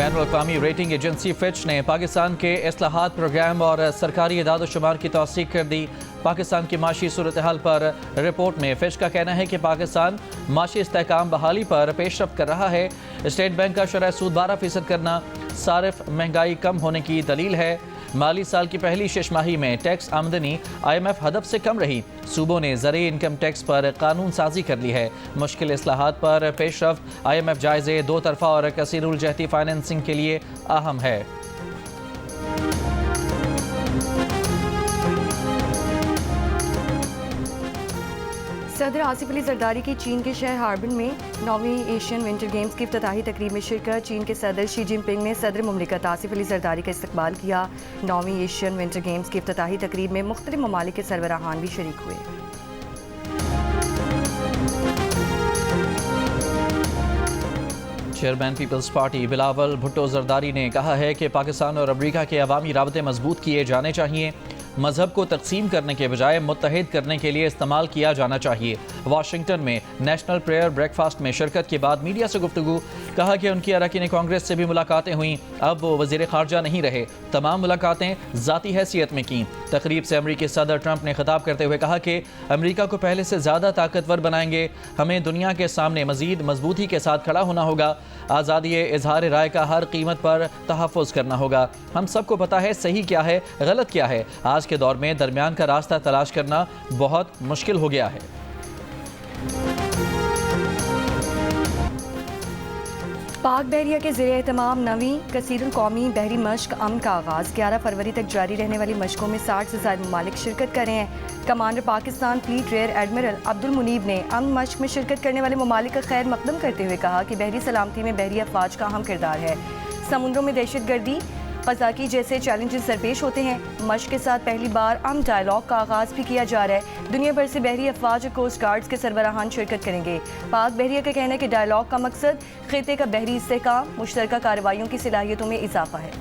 बैनुल-अक़वामी rating agency Fitch ने पाकिस्तान के इस्लाहात programme और सरकारी इदाद-ओ-शुमार की तौसीक कर दी। पाकिस्तान की माशी सूरत हाल पर रिपोर्ट में फिच का कहना है कि पाकिस्तान माशी इस्तेहकाम बहाली पर पेशरफ्त कर रहा है। स्टेट बैंक का शरह सूद 12% करना सारिफ महंगाई कम होने की दलील है। माली साल की पहली छमाही में टैक्स आमदनी IMF हदफ से कम रही। सूबों ने ज़रूरी इनकम टैक्स पर कानून साजी कर ली है। मुश्किल इस्लाहात पर पेशरफ्त IMF जायज़े दो तरफ़ा और कसीरुल जहती फाइनेंसिंग के लिए अहम है। सदर आसिफ अली जरदारी की चीन के शहर हार्बिन में 9वीं एशियन विंटर गेम्स की इफ्तिताही तकरीब में शिरकत। चीन के सदर शी जिनपिंग ने सदर मुमलिकत आसिफ अली जरदारी का इस्तकबाल किया। 9वीं एशियन विंटर गेम्स की इफ्तिताही तकरीब में मुख्तलिफ ममालिक के सरबराहान भी शरीक हुए। चेयरमैन पीपल्स पार्टी बिलावल भुट्टो जरदारी ने कहा है कि पाकिस्तान और अमरीका के अवामी राबते मजबूत किए जाने चाहिए। मजहब को तकसीम करने के बजाय मुत्तहिद करने के लिए इस्तेमाल किया जाना चाहिए। वाशिंगटन में नेशनल प्रेयर ब्रेकफास्ट में शिरकत के बाद मीडिया से गुफ्तगू, कहा कि उनकी अरकान कांग्रेस से भी मुलाकातें हुई, अब वो वज़ीर ख़ारजा नहीं रहे। तमाम मुलाकातें ज़ाती हैसियत में की। तकरीब से अमरीकी सदर ट्रंप ने खिताब करते हुए कहा कि अमरीका को पहले से ज़्यादा ताकतवर बनाएंगे। हमें दुनिया के सामने मज़ीद मजबूती के साथ खड़ा होना होगा। आज़ादी इजहार राय का हर कीमत पर तहफ़्फ़ुज़ करना होगा। हम सबको पता है सही क्या है, गलत क्या है। आज के दौर में दरमियान का रास्ता तलाश करना बहुत मुश्किल हो गया है। पाक बहरिया के ज़ेरे एहतमाम 9वीं कसीरुल कौमी बहरी मश्क अमन का आगाज़। 11 फरवरी तक जारी रहने वाली मशकों में 60 से ज़ायद ममालिक शिरकत कर रहे हैं। Commander Pakistan fleet rear admiral Abdul Munib ने अमन मश्क में शिरकत करने वाले ममालिक का खैर मकदम करते हुए कहा कि बहरी सलामती में बहरी अफवाज का अहम किरदार है। समुद्रों में दहशतगर्दी क़ज़ाकी जैसे चैलेंजेस दरपेश होते हैं। मश्क के साथ पहली बार अमन डायलॉग का आगाज़ भी किया जा रहा है। दुनिया भर से बहरी अफवाज और कोस्ट गार्ड्स के सरबराहान शिरकत करेंगे। पाक बहरिया का कहना है कि डायलॉग का मकसद खिते का बहरी इस्तेहकाम, मुश्तरका कार्रवाइयों की सलाहियतों में इजाफा है।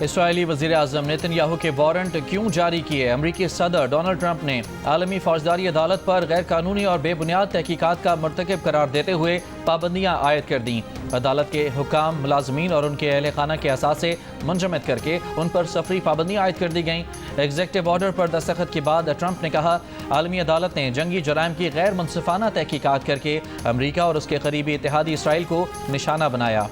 इसराइली वज़ीर-ए-आज़म नेतन्याहू के वारंट क्यों जारी किए? अमरीकी सदर डोनाल्ड ट्रंप ने आलमी फौजदारी अदालत पर गैर कानूनी और बेबुनियाद तहकीकात का मर्तकब करार देते हुए पाबंदियाँ आयद कर दी। अदालत के हुकाम, मुलाजमीन और उनके अहल खाना के असासे मुंजमद करके उन पर सफरी पाबंदियाँ आयद कर दी गईं। एग्जेक्टिव ऑर्डर पर दस्तखत के बाद ट्रंप ने कहा, आलमी अदालत ने जंगी जराइम की गैर मुनसिफाना तहकीकात करके अमरीका और उसके करीबी इत्तेहादी इसराइल को निशाना बनाया।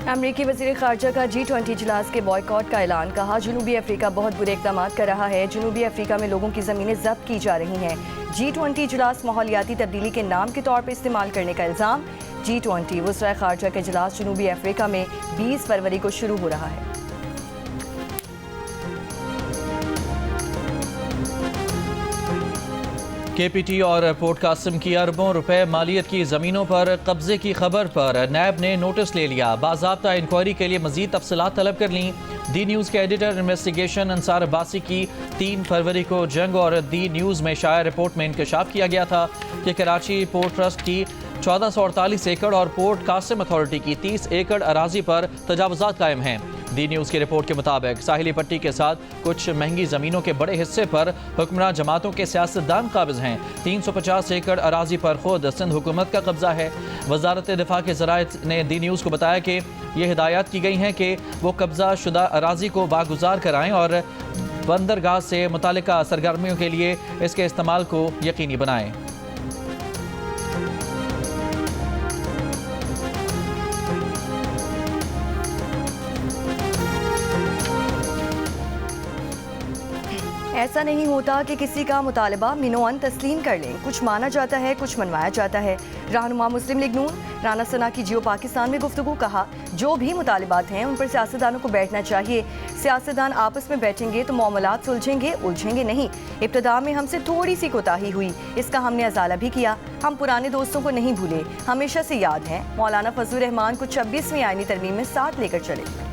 अमरीकी वज़ीर ख़ारजा का G20 इजलास के बॉयकॉट का ऐलान। कहा, जनूबी अफ्रीका बहुत बुरे इक़दामात कर रहा है। जनूबी अफ्रीका में लोगों की ज़मीनें ज़ब्त की जा रही हैं। G20 इजलास माहौलियाती तब्दीली के नाम के तौर पर इस्तेमाल करने का इल्ज़ाम। G20 वज़ीर ख़ारजा का इजलास जनूबी अफ्रीका में 20 फरवरी को शुरू हो रहा है। KPT और पोर्ट कासिम की अरबों रुपए मालियत की ज़मीनों पर कब्जे की खबर पर नैब ने नोटिस ले लिया। बाज़ाब्ता इंक्वायरी के लिए मज़ीद तफसीलात तलब कर लीं। दी न्यूज़ के एडिटर इन्वेस्टिगेशन अंसार अब्बासी की 3 फरवरी को जंग और दी न्यूज़ में शाया रिपोर्ट में इंकशाफ किया गया था कि कराची पोर्ट ट्रस्ट की 1448 एकड़ और पोर्ट कासिम अथॉरिटी की 30 एकड़ अराजी पर तजावुज़ात कायम हैं। दी न्यूज़ की रिपोर्ट के मुताबिक साहिली पट्टी के साथ कुछ महंगी ज़मीनों के बड़े हिस्से पर हुक्मरान जमातों के सियासतदान काबिज हैं। 350 एकड़ अराजी पर खुद सिंध हुकूमत का कब्जा है। वजारत दिफा के ज़राए ने दी न्यूज़ को बताया कि ये हिदायत की गई हैं कि वो कब्जा शुदा अराजी को बागुजार कराएँ और बंदरगाह से मुतालिका सरगर्मियों के लिए इसके इस्तेमाल को यकीनी बनाएँ। ऐसा नहीं होता कि किसी का मुतालबा मिनोअन तस्लीम कर लें। कुछ माना जाता है, कुछ मनवाया जाता है। रहनुमा मुस्लिम लीग नून राना सना की जियो पाकिस्तान में गुफ्तगू। कहा, जो भी मुतालिबात हैं उन पर सियासतदानों को बैठना चाहिए। सियासतदान आपस में बैठेंगे तो मामलात सुलझेंगे, उलझेंगे नहीं। इब्तिदा में हमसे थोड़ी सी कोताही हुई, इसका हमने अजाला भी किया। हम पुराने दोस्तों को नहीं भूले, हमेशा से याद हैं। मौलाना फजलुर रहमान को 26वीं आईनी तरमीम में साथ लेकर चले।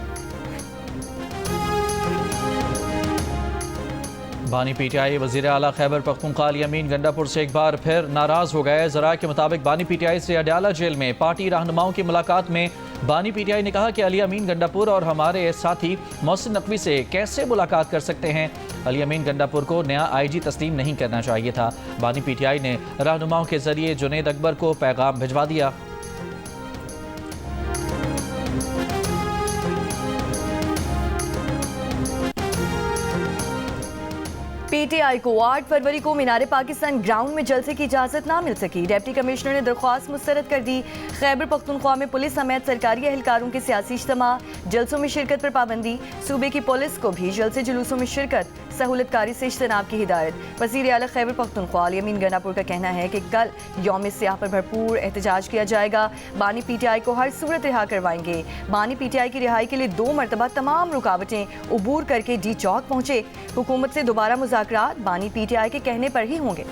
बानी पीटीआई वज़ीर आला खैबर पख्तूनख्वा अली अमीन गंडापुर से एक बार फिर नाराज़ हो गए। ज़राए के मुताबिक बानी पीटीआई से अडयाला जेल में पार्टी रहनुमाओं की मुलाकात में बानी पीटीआई ने कहा कि अली अमीन गंडापुर और हमारे साथी मोहसिन नकवी से कैसे मुलाकात कर सकते हैं। अली अमीन गंडापुर को नया आईजी तस्लीम नहीं करना चाहिए था। बानी पीटीआई ने रहनुमाओं के जरिए जुनैद अकबर को पैगाम भिजवा दिया। पीटीआई को 8 फरवरी को मीनार पाकिस्तान ग्राउंड में जलसे की इजाजत ना मिल सकी। डिप्टी कमिश्नर ने दरख्वास्त मुस्तरद कर दी। खैबर पख्तूनख्वा में पुलिस समेत सरकारी एहलकारों के सियासी इज्तिमा, जलसों में शिरकत पर पाबंदी। सूबे की पुलिस को भी जलसे जुलूसों में शिरकत, सहूलतकारी से इज्तनाब की हिदायत। वज़ीर आला खैबर पख्तूनख्वा अली अमीन गंडापुर का कहना है कि कल यौम सियाह पर भरपूर एहतजाज किया जाएगा। बानी पीटीआई को हर सूरत रिहा करवाएंगे। बानी पीटीआई की रिहाई के लिए 2 मरतबा तमाम रुकावटें उबूर करके डी चौक पहुंचे। हुकूमत से दोबारा मुज़ाकरात बानी पीटीआई के कहने पर ही होंगे।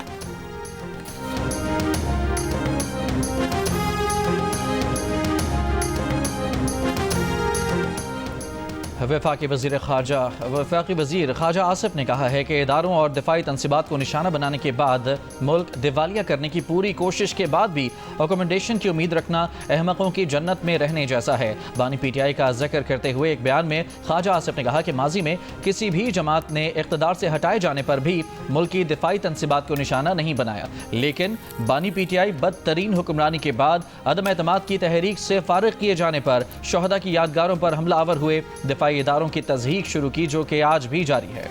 वफाकी वज़ीर ख़ारजा आसिफ ने कहा है कि इदारों और दिफाई तनसीबात को निशाना बनाने के बाद मुल्क दिवालिया करने की पूरी कोशिश के बाद भी अकोमोडेशन की उम्मीद रखना अहमकों की जन्नत में रहने जैसा है। बानी पीटीआई का जिक्र करते हुए एक बयान में ख़ारजा आसिफ ने कहा कि माजी में किसी भी जमात ने इक़्तिदार से हटाए जाने पर भी मुल्क की दिफाई तनसीबात को निशाना नहीं बनाया, लेकिन बानी पीटीआई बदतरीन हुक्मरानी के बाद अदम एतमाद की तहरीक से फारिग किए जाने पर शोहदा की यादगारों पर हमलावर हुए। दिफाई इदारों की तज़हीक शुरू की जो कि आज भी जारी है।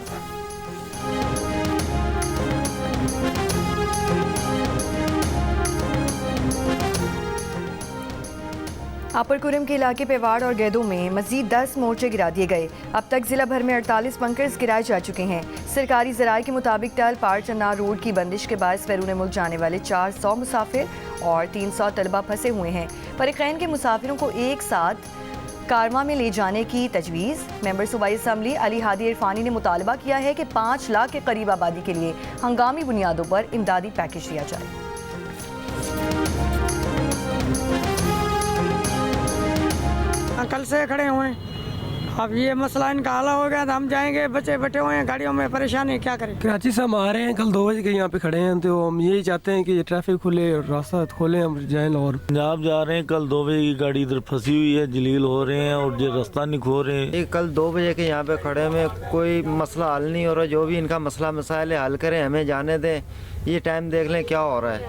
अपर कुरम के इलाके पेवाड़ और गैदों में मजीद 10 मोर्चे गिरा दिए गए। अब तक जिला भर में 48 बंकर्स गिराए जा चुके हैं। सरकारी ज़राए के मुताबिक टल पार चन्नार रोड की बंदिश के बायस बैरून मुल्क जाने वाले 400 मुसाफिर और 300 तलबा फंसे हुए हैं। फरीकैन के मुसाफिरों को एक साथ कारवां में ले जाने की तजवीज़। मेंबर सूबाई असम्बली अली हादी इरफानी ने मुतालबा किया है कि 5 लाख के करीब आबादी के लिए हंगामी बुनियादों पर इमदादी पैकेज दिया जाए। कल से खड़े हुए हैं, अब ये मसला इनका हल हो गया तो हम जाएंगे। बच्चे बैठे हुए हैं गाड़ियों में, परेशानी क्या करें। कराची से हम आ रहे हैं, कल 2 बजे के यहाँ पे खड़े हैं, तो हम यही चाहते हैं कि ये ट्रैफिक खुले, रास्ता खोले, हम जाएं लाहौर। पंजाब जा रहे हैं, कल 2 बजे की गाड़ी इधर फंसी हुई है, जलील हो रहे हैं और ये रास्ता नहीं खो रहे हैं। कल 2 बजे के यहाँ पे खड़े में कोई मसला हल नहीं हो रहा। जो भी इनका मसला मसाइल हल करें, हमें जाने दें। ये टाइम देख लें क्या हो रहा है,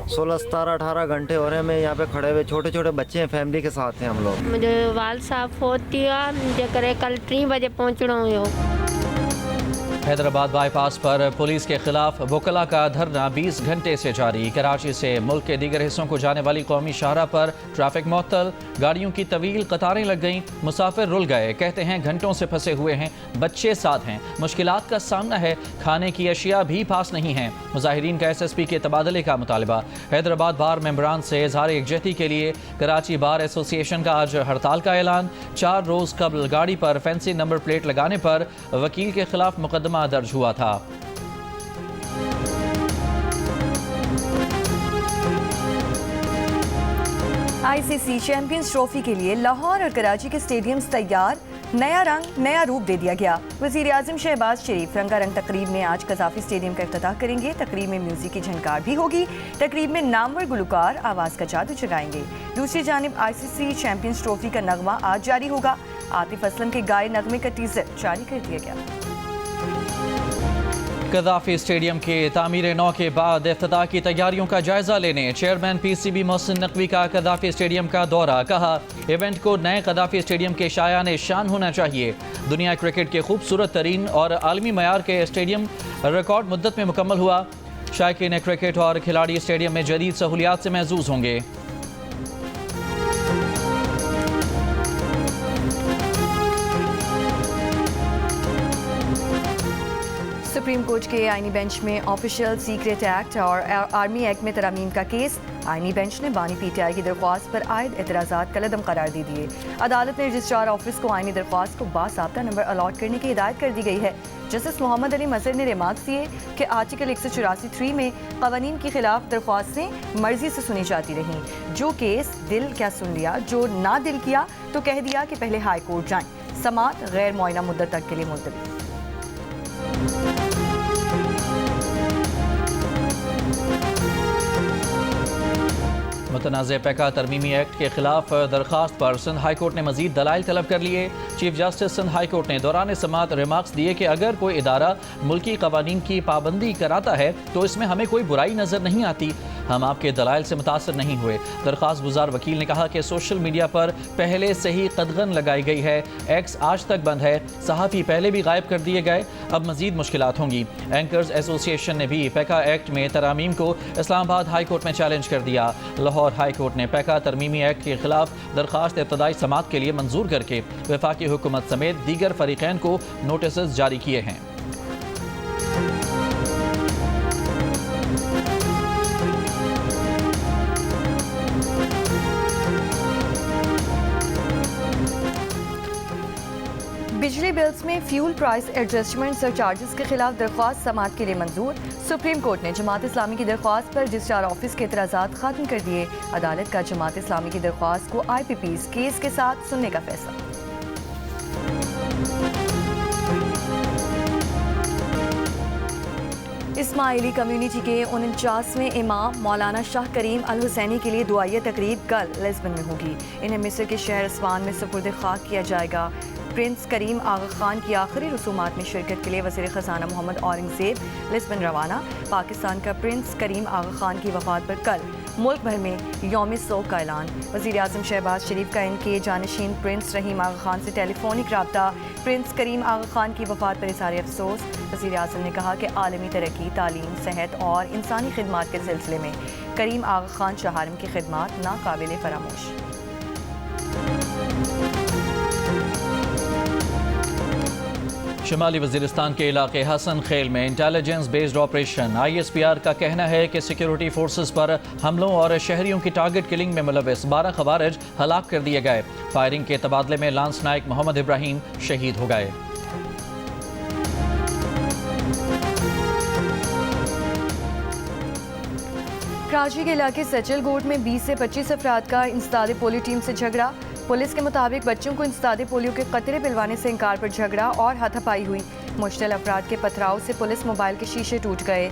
16, 17, 18 घंटे हो रहे हैं। मैं यहाँ पे खड़े हुए, छोटे छोटे बच्चे हैं, फैमिली के साथ हैं हम लोग। मुझे वाल साफ होती है, मुझे करे कल 3 बजे पहुँचना हो। हैदराबाद बाईपास पर पुलिस के खिलाफ वकला का धरना 20 घंटे से जारी। कराची से मुल्क के दीगर हिस्सों को जाने वाली कौमी शाहरा पर ट्रैफिक मुअत्तल, गाड़ियों की तवील कतारें लग गईं, मुसाफिर रुल गए। कहते हैं घंटों से फंसे हुए हैं, बच्चे साथ हैं, मुश्किलात का सामना है, खाने की अशिया भी पास नहीं हैं। मुजाहिरीन का SSP के तबादले का मुतालबा। हैदराबाद बार मेंबरान से इजहार एकजहती के लिए कराची बार एसोसिएशन का आज हड़ताल का ऐलान। 4 रोज़ कबल गाड़ी पर फैंसी नंबर प्लेट लगाने पर वकील के खिलाफ मुकदमा दर्ज हुआ था। ICC चैंपियंस ट्रॉफी के लिए लाहौर और कराची के स्टेडियम्स तैयार। नया रंग, नया रूप दे दिया गया। वज़ीर आज़म शहबाज शरीफ रंगारंग तकरीब में आज कज़ाफ़ी स्टेडियम का इफ्तिताह करेंगे। तकरीब में म्यूजिक की झनकार भी होगी। तकरीब में नामवर गुलकार आवाज़ का जादू जगाएंगे। दूसरी जानिब ICC चैंपियंस ट्रॉफी का नगमा आज जारी होगा। आतिफ असलम के गाए नगमे का टीज़र जारी कर दिया गया। कज़ाफ़ी स्टेडियम के तामीर नौ के बाद इफ्तिताह की तैयारियों का जायजा लेने चेयरमैन PCB मोहसिन नकवी का कज़ाफ़ी स्टेडियम का दौरा। कहा इवेंट को नए कज़ाफ़ी स्टेडियम के शायान शान होना चाहिए। दुनिया क्रिकेट के खूबसूरत तरीन और आलमी मयार के स्टेडियम रिकॉर्ड मुद्दत में मुकम्मल हुआ। शायकीन क्रिकेट और खिलाड़ी स्टेडियम में जदीद सहूलियात से महजूज होंगे। सुप्रीम कोर्ट के आईनी बेंच में ऑफिशियल सीक्रेट एक्ट और आर्मी एक्ट में तरमीम का केस। आईनी बेंच ने बानी PTI की दरख्वास्त पर आयद एतराज़ात कलअदम करार दे दिए। अदालत ने रजिस्ट्रार ऑफिस को आईनी दरख्वास्त को बासाब्ता नंबर अलॉट करने की हिदायत कर दी गई है। जस्टिस मोहम्मद अली मजहर ने रिमार्क्स दिए कि आर्टिकल 184(3) में कवानीन के खिलाफ दरख्वास्तें मर्जी से सुनी जाती रहीं। जो केस दिल क्या सुन लिया, जो ना दिल किया तो कह दिया कि पहले हाई कोर्ट जाएं। समात गैर मुआयना मुद्दत तक के लिए मुलतवी। मुतनाज़ पैका तरमीमी एक्ट के खिलाफ दरख्वास्त पर सिंध हाई कोर्ट ने मजीद दलाइल तलब कर लिए। Chief justice Sindh high court ने दौरान समाअत रिमार्क्स दिए कि अगर कोई इदारा मुल्की कवानीन की पाबंदी कराता है तो इसमें हमें कोई बुराई नजर नहीं आती, हम आपके दलाइल से मुतासर नहीं हुए। दरख्वास्त गुजार वकील ने कहा कि सोशल मीडिया पर पहले से ही कदगन लगाई गई है, एक्स आज तक बंद है, सहाफ़ी पहले भी गायब कर दिए गए, अब मजीद मुश्किलात होंगी। एंकर्स एसोसिएशन ने भी पैका एक्ट में तरामीम को इस्लामाबाद हाई कोर्ट में चैलेंज कर दिया। लाहौर हाई कोर्ट ने पैका तरमीमी एक्ट के खिलाफ दरख्वास्त इब्तदाई समाअत के लिए मंजूर करके वफाकी हुकूमत समेत दीगर फरीकैन को नोटिस जारी किए हैं। बिजली बिल्स में फ्यूल प्राइस एडजस्टमेंट सरचार्जेस के खिलाफ दरख्वास्त समाअत के लिए मंजूर। सुप्रीम कोर्ट ने जमात इस्लामी की दरख्वास्त पर रजिस्ट्रार ऑफिस के एतराज़ात खत्म कर दिए। अदालत का जमात इस्लामी की दरख्वास्त को IPP's केस के साथ सुनने का फैसला। इस्माइली कम्युनिटी के 49वें इमाम मौलाना शाह करीम अल हुसैनी के लिए दुआइया तकरीब कल लिस्बन में होगी। इन्हें मिस्र के शहर अस्वान में सुपुर्द खाक किया जाएगा। प्रिंस करीम आगा खान की आखिरी रसूमात में शिरकत के लिए वज़ीर ख़ज़ाना मोहम्मद औरंगज़ेब लिस्बन रवाना। पाकिस्तान का प्रिंस करीम आगा खान की वफ़ात पर कल मुल्क भर में यौम सोग का ऐलान। वज़ीर आज़म शहबाज शरीफ का इनके जानशीन प्रिंस रहीम आगा खान से टेलीफोनिक रब्ता। प्रिंस करीम आगा खान की वफ़ात पर इज़हार अफसोस। वज़ीर आज़म ने कहा कि आलमी तरक्की, तालीम, सेहत और इंसानी खिदमात के सिलसिले में करीम आगा खान शहारम की खिदमात नाकाबिल फरामोश। शुमाली वज़ीरिस्तान के इलाके हसन खेल में इंटेलिजेंस बेस्ड ऑपरेशन। ISPR का कहना है कि सिक्योरिटी फोर्सेस पर हमलों और शहरियों की टारगेट किलिंग में मुलव्वस 12 खवारिज हलाक कर दिए गए। फायरिंग के तबादले में लांस नायक मोहम्मद इब्राहिम शहीद हो गए। कराची के इलाके सचल गोट में 20 से 25 अफराद का इंसदाद पोलियो टीम से झगड़ा। पुलिस के मुताबिक बच्चों को इंसदाद पोलियो के कतरे पिलवाने से इनकार पर झगड़ा और हाथापाई हुई। मुश्तल अफराद के पथराव से पुलिस मोबाइल के शीशे टूट गए।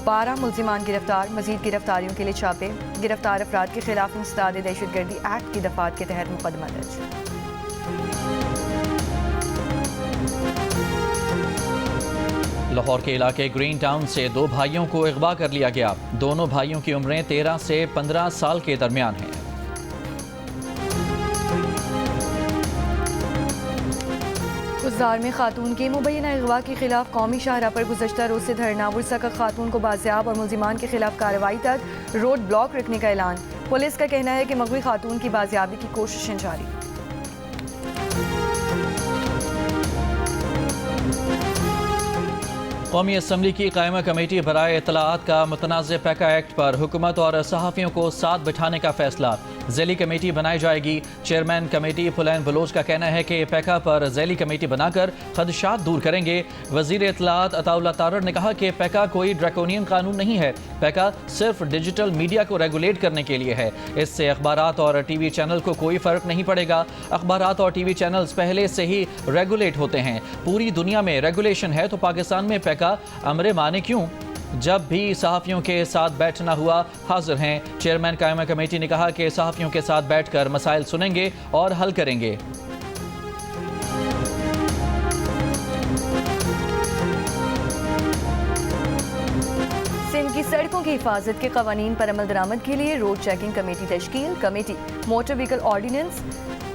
12 मुल्जिमान गिरफ्तार। मजीद गिरफ्तारियों के लिए छापे। गिरफ्तार अफराद के खिलाफ इंसदाद दहशतगर्दी एक्ट की दफात के तहत मुकदमा दर्ज। लाहौर के इलाके ग्रीन टाउन से 2 भाइयों को अगवा कर लिया गया। दोनों भाइयों की उम्रें 13 से 15 साल के दरमियान हैं। गुजार में खातून के मुबैना अगवा के खिलाफ कौमी शाहराह पर गुज़श्ता रोज से धरना। वुरसा का खातून को बाजियाब और मुल्जिमान के खिलाफ कार्रवाई तक रोड ब्लॉक रखने का ऐलान। पुलिस का कहना है कि मगवी खातून की बाजियाबी की कोशिशें जारी। कौमी असम्बली की कायमा कमेटी बराए इत्तलाआत का मुतनाज़ पैका एक्ट पर हुकूमत और सहाफ़ियों को साथ बिठाने का फैसला। ज़ैली कमेटी बनाई जाएगी। चेयरमैन कमेटी फुलैन बलोच का कहना है कि पैका पर ज़ैली कमेटी बनाकर खदशात दूर करेंगे। वज़ीर इत्तलाआत अताउल्लाह तारड़ ने कहा कि पैका कोई ड्रैकोनियन कानून नहीं है। पैका सिर्फ डिजिटल मीडिया को रेगुलेट करने के लिए है। इससे अखबारात और TV चैनल को कोई फ़र्क नहीं पड़ेगा। अखबारात और TV चैनल्स पहले से ही रेगुलेट होते हैं। पूरी दुनिया में रेगुलेशन है तो पाकिस्तान में पैका अमरे माने क्यों? जब भी सहाफ़ियों के साथ बैठना हुआ हाजिर हैं। चेयरमैन कायमा कमेटी ने कहा कि सहाफ़ियों के साथ बैठकर मसाइल सुनेंगे और हल करेंगे। सिंध की सड़कों की हिफाजत के कवानीन पर अमल दरामद के लिए रोड चेकिंग कमेटी तश्कील। Committee motor vehicle ordinance,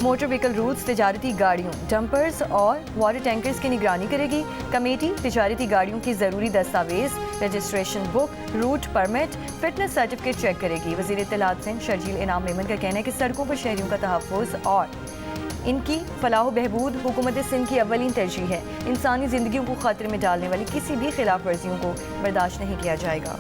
motor vehicle rules, तिजारती गाड़ियों, डंपर्स और वाटर टैंकर्स की निगरानी करेगी। कमेटी तिजारती गाड़ियों की ज़रूरी दस्तावेज, registration book, route permit, fitness certificate check करेगी। वज़ीर इत्तलाआत सिंध शर्जील इनाम मेमन का कहना है कि सड़कों पर शहरियों का तहफ़्फ़ुज़ और इनकी फलाह बहबूद हुकूमत सिंध की अव्वलीन तरजीह है। इंसानी ज़िंदगियों को खतरे में डालने वाली किसी भी खिलाफ वर्जियों को बर्दाश्त नहीं किया जाएगा।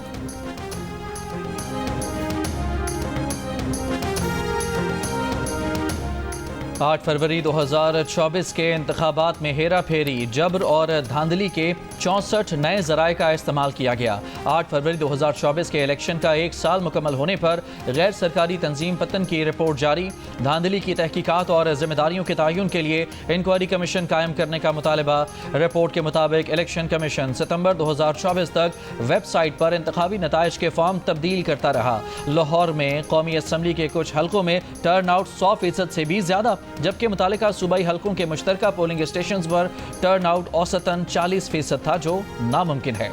8 फरवरी 2024 के इंतखाबात में हेरा फेरी, जबर और धांधली के 64 नए जराए का इस्तेमाल किया गया। 8 फरवरी 2024 के इलेक्शन का 1 साल मुकम्मल होने पर गैर सरकारी तंजीम पतन की रिपोर्ट जारी। धांधली की तहकीकात और जिम्मेदारियों के तयन के लिए इंक्वायरी कमीशन कायम करने का मुतालबा। रिपोर्ट के मुताबिक इलेक्शन कमीशन सितंबर 2024 तक वेबसाइट पर इंतखाबी नताइज के फॉर्म तब्दील करता रहा। लाहौर में कौमी असम्बली के कुछ हलकों में टर्न आउट 100% से भी ज्यादा, जबकि मुतालिका सूबाई हलकों के मुश्तरका पोलिंग स्टेशन पर टर्न आउट औसतन 40% था, जो नामुमकिन है।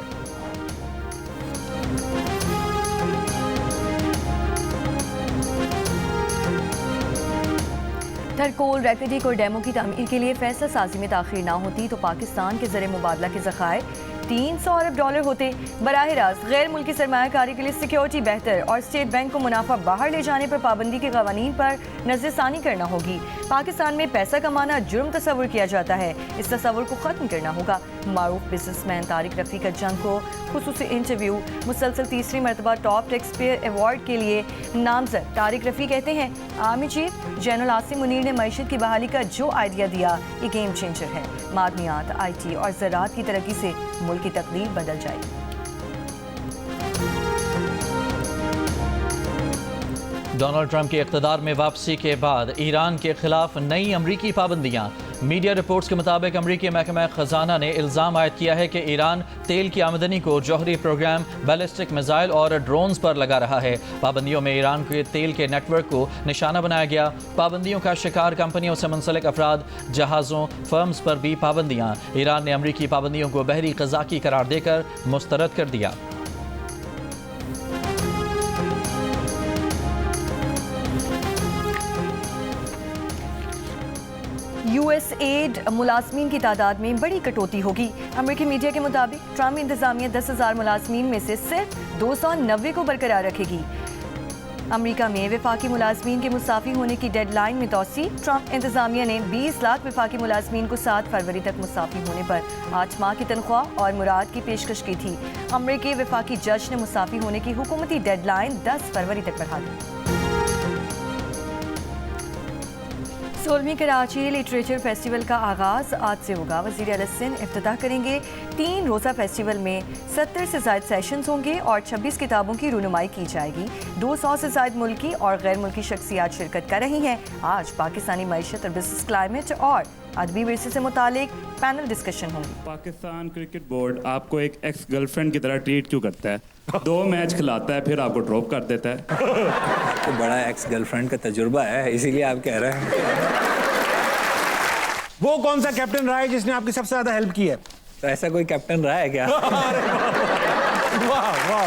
थरकोल, रैपिडिक और डेमो की तामीर के लिए फैसला साजी में ताखीर ना होती तो पाकिस्तान के ज़र मुबादला के ज़खायर 300 अरब डॉलर होते। बराह रास्त गैर मुल्की सरमायाकारी के लिए सिक्योरिटी बेहतर और स्टेट बैंक को मुनाफा बाहर ले जाने पर पाबंदी के कवानीन पर नज़रसानी करना होगी। पाकिस्तान में पैसा कमाना जुर्म तस्वुर किया जाता है, इस तस्वुर को ख़त्म करना होगा। मारूफ बिजनेसमैन तारिक रफ़ीक जंग को खुसूसी इंटरव्यू। मुसलसल तीसरी मरतबा टॉप टैक्स पेयर अवार्ड के लिए नामजद तारिक रफ़ी कहते हैं, army chief general Asim Munir ने मईशत की बहाली का जो आइडिया दिया ये गेम चेंजर है। मादनियात, IT और ज़राअत की तरक्की से मुल्क की तकदीर बदल जाएगी। डोनाल्ड ट्रंप के इक़्तिदार में वापसी के बाद ईरान के खिलाफ नई अमरीकी पाबंदियां। मीडिया रिपोर्ट्स के मुताबिक अमरीकी महकमा खजाना ने इल्ज़ाम आयद किया है कि ईरान तेल की आमदनी को जौहरी प्रोग्राम, बैलिस्टिक मिसाइल और ड्रोन्स पर लगा रहा है। पाबंदियों में ईरान के तेल के नेटवर्क को निशाना बनाया गया। पाबंदियों का शिकार कंपनियों से मुंसलिक अफराद, जहाज़ों, फर्म्स पर भी पाबंदियाँ। ईरान ने अमरीकी पाबंदियों को बहरी क़ज़ाकी करार देकर मुस्तरद कर दिया। USAID मुलाजमीन की तादाद में बड़ी कटौती होगी। अमेरिकी मीडिया के मुताबिक ट्रंप इंतजामिया 10,000 मुलाजमीन में से सिर्फ 290 को बरकरार रखेगी। अमेरिका में वफाकी मुलाजमीन के मुसाफी होने की डेडलाइन में तोसी। ट्रंप इंतजामिया ने 20 लाख वफाकी मुलाजमीन को 7 फरवरी तक मुसाफी होने पर 8 माह की तनख्वाह और मुराद की पेशकश की थी। अमेरिकी वफाकी जज ने मुसाफी होने की हुकूमती डेडलाइन 10 फरवरी तक बढ़ा दी। 16वीं कराची लिटरेचर फेस्टिवल का आगाज़ आज से होगा। वज़ीर आला सिंध इफ्तिताह करेंगे। 3 रोज़ा फेस्टिवल में 70 से ज़ायद सेशंस होंगे और 26 किताबों की रुनुमाई की जाएगी। 200 से ज़ायद मुल्की और गैर मुल्की शख्सियात शिरकत कर रही हैं। आज पाकिस्तानी मईशत और बिजनेस क्लाइमेट और अदबी विरसे से मुतालिक पैनल डिस्कशन होंगी। पाकिस्तान क्रिकेट बोर्ड आपको एक एक्स गर्लफ्रेंड की तरह ट्रीट क्यों करता है? 2 मैच खिलाता है फिर आपको ड्रॉप कर देता है। तो बड़ा एक्स गर्लफ्रेंड का तजुर्बा है, इसीलिए आप कह रहे हैं। वो कौन सा कैप्टन रहा है जिसने आपकी सबसे ज्यादा हेल्प की है? तो ऐसा कोई कैप्टन रहा है क्या? वाह वाह वाह।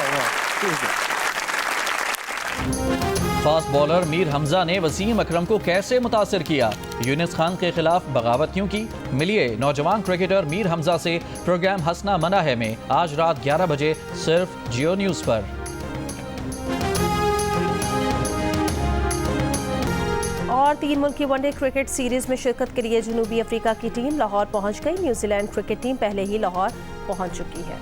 फास्ट बॉलर मीर हमजा ने वसीम अकरम को कैसे मुतासिर किया? यूनिस खान के खिलाफ बगावत क्यों की? मिलिए नौजवान क्रिकेटर मीर हमजा से। प्रोग्राम हंसना मना है में आज रात 11 बजे सिर्फ जियो न्यूज़ पर। और 3 मुल्की वनडे क्रिकेट सीरीज में शिरकत के लिए जनूबी अफ्रीका की टीम लाहौर पहुंच गई। न्यूजीलैंड क्रिकेट टीम पहले ही लाहौर पहुंच चुकी है।